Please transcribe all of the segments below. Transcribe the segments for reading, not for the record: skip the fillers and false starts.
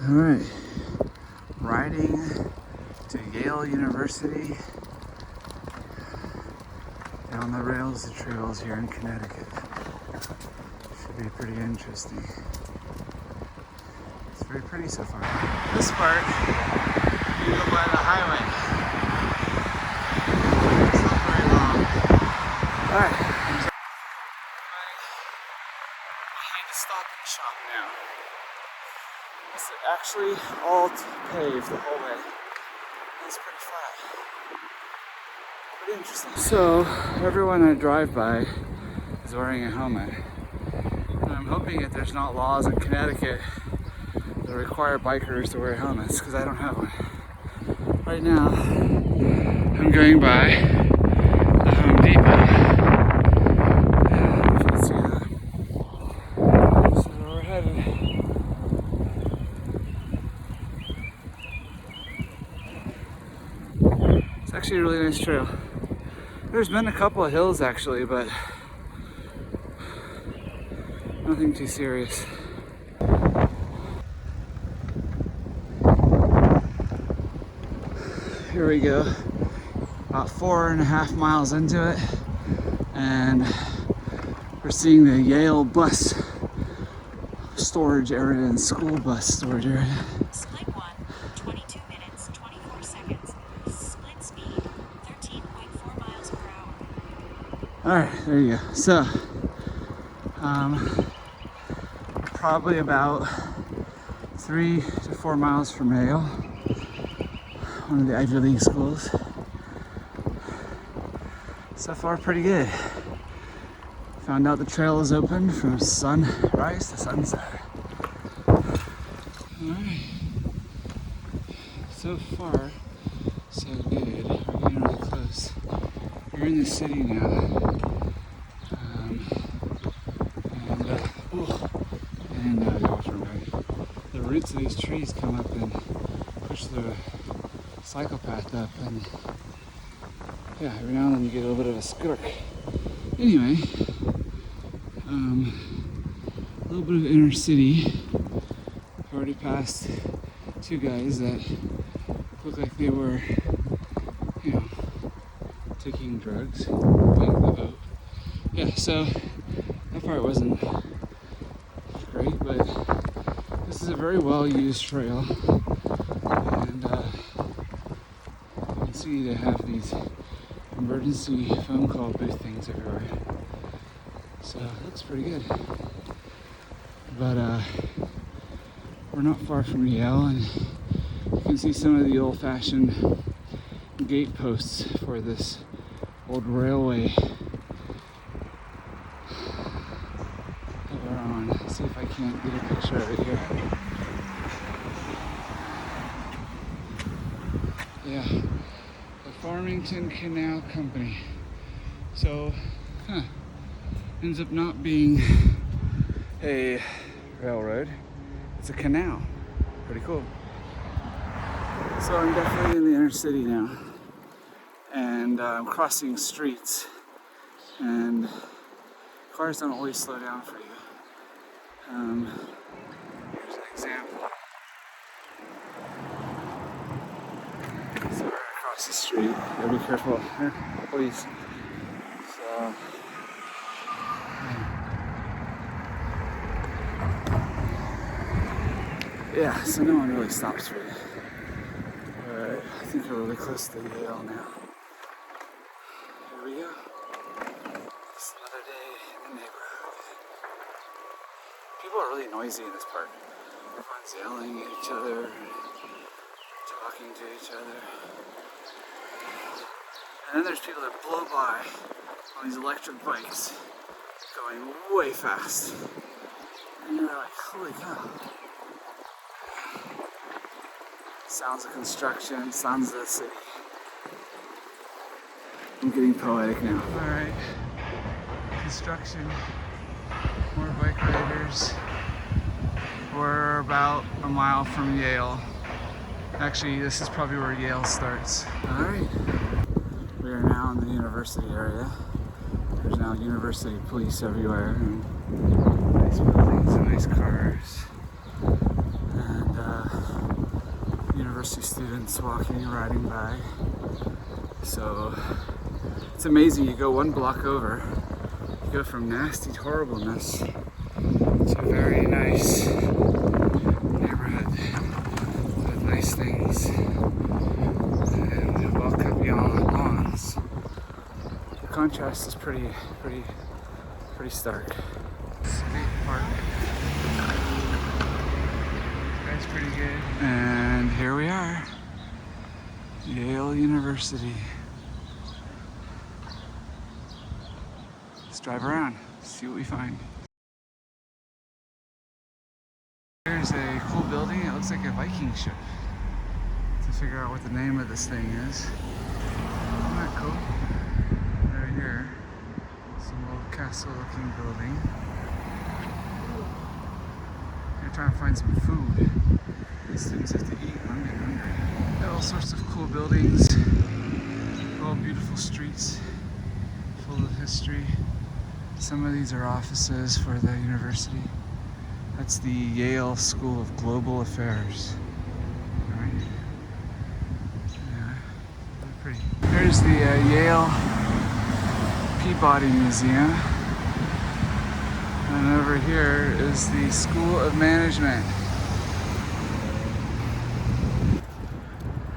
Alright, riding to Yale University down the rails of trails here in Connecticut. Should be pretty interesting. It's very pretty so far. This part, you go by the highway. It's not very long. Alright, I'm behind a Stop and Shop now. It's actually all paved the whole way. It's pretty flat. Pretty interesting. So, everyone I drive by is wearing a helmet. And I'm hoping that there's not laws in Connecticut that require bikers to wear helmets, because I don't have one. Right now, I'm going by the Home Depot. If you can see that. So we're headed. It's actually a really nice trail. There's been a couple of hills actually, but nothing too serious. Here we go. About 4.5 miles into it, and we're seeing the Yale Bus storage area and school bus storage area. Split 1, 22 minutes, 24 seconds. Split speed, 13.4 miles per hour. Alright, there you go. So, probably about 3 to 4 miles from Yale, one of the Ivy League schools. So far, pretty good. Found out the trail is open from sunrise to sunset. Alright. So far, so good. We're getting really close. We're in the city now. The roots of these trees come up and push the cycle path up, and yeah, every now and then you get a little bit of a skirk. Anyway, a little bit of inner city. I've already passed 2 guys that look like they were, you know, taking drugs, playing the boat. Yeah, so that part wasn't great, but this is a very well-used trail, and you can see they have these emergency phone call booth things everywhere. So it looks pretty good. But we're not far from Yale, and you can see some of the old-fashioned gate posts for this old railway that we're on. Let's see if I can't get a picture of it here. Yeah, the Farmington Canal Company. So, ends up not being a railroad, it's a canal. Pretty cool. So I'm definitely in the inner city now, and I'm crossing streets, and cars don't always slow down for you. Here's an example. So we're across the street. Gotta be careful here, please. So, yeah, so no one really stops for you. Alright, I think we're really close to Yale now. Here we go. Just another day in the neighborhood. People are really noisy in this park. Everyone's yelling at each other, talking to each other. And then there's people that blow by on these electric bikes, going way fast. And you're like, holy cow. Sounds of construction, sounds of the city. I'm getting poetic now. Alright, construction, more bike riders. We're about a mile from Yale. Actually, this is probably where Yale starts. Alright, we are now in the university area. There's now university police everywhere, and nice buildings and nice cars. And university students walking and riding by. So it's amazing, you go one block over, you go from nasty horribleness to a very nice neighborhood with nice things and well-kept lawns. The contrast is pretty stark. Skate park. That's pretty good. And here we are, Yale University. Let's drive around, see what we find. There's a cool building, it looks like a Viking ship. To figure out what the name of this thing is. Isn't that cool? Right here, some little castle looking building. I'm trying to find some food. The students have to eat, I'm getting hungry. Got all sorts of cool buildings, all beautiful streets, full of history. Some of these are offices for the university. That's the Yale School of Global Affairs. Right? Yeah, really pretty. Here's the Yale Peabody Museum. And over here is the School of Management.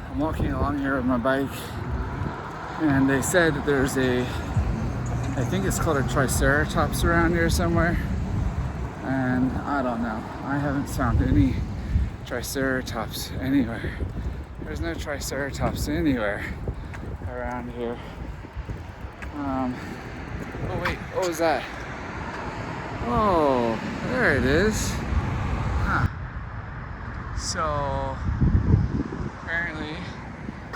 I'm walking along here with my bike, and they said that there's I think it's called a Triceratops around here somewhere. And I don't know. I haven't found any Triceratops anywhere. There's no Triceratops anywhere around here. Oh wait, what was that? Oh, there it is. Huh. So apparently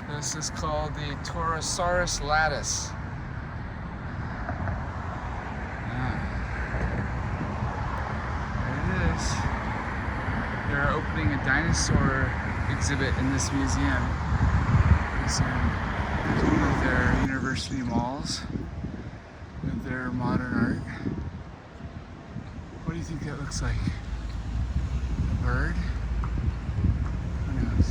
this is called the Torosaurus lattice. They're opening a dinosaur exhibit in this museum. It's one of their university malls with their modern art. What do you think that looks like? A bird? Who knows?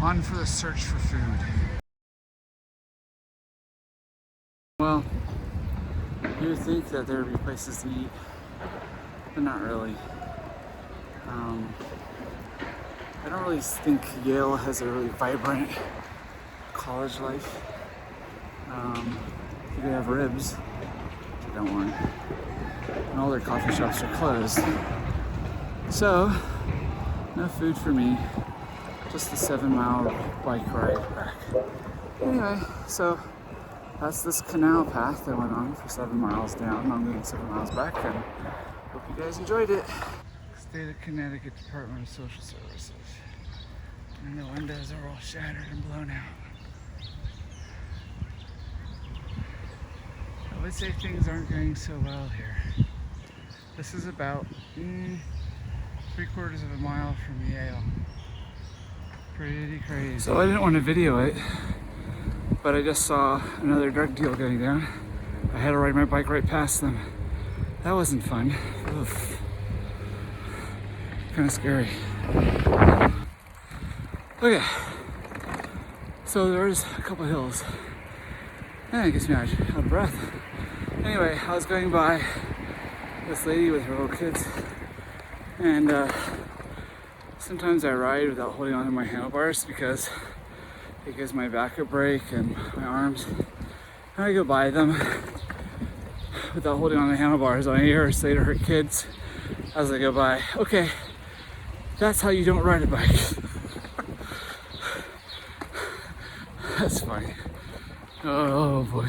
On for the search for food. Well, you would think that there would be places to eat, but not really. I don't really think Yale has a really vibrant college life. You could have ribs, but don't worry. And all their coffee shops are closed. So, no food for me. Just a 7-mile bike ride back. Anyway, so that's this canal path I went on for 7 miles down. I'm doing 7 miles back, and hope you guys enjoyed it. State of Connecticut Department of Social Services. And the windows are all shattered and blown out. I would say things aren't going so well here. This is about 3/4 of a mile from Yale. Pretty crazy. So I didn't want to video it, but I just saw another drug deal going down. I had to ride my bike right past them. That wasn't fun. Oof. Kind of scary. Okay, so there's a couple hills, and it gets me out of breath. Anyway, I was going by this lady with her little kids, and sometimes I ride without holding on to my handlebars because it gives my back a break and my arms. And I go by them without holding on to the handlebars. I hear her say to her kids as I go by, okay, that's how you don't ride a bike. That's funny. Oh boy.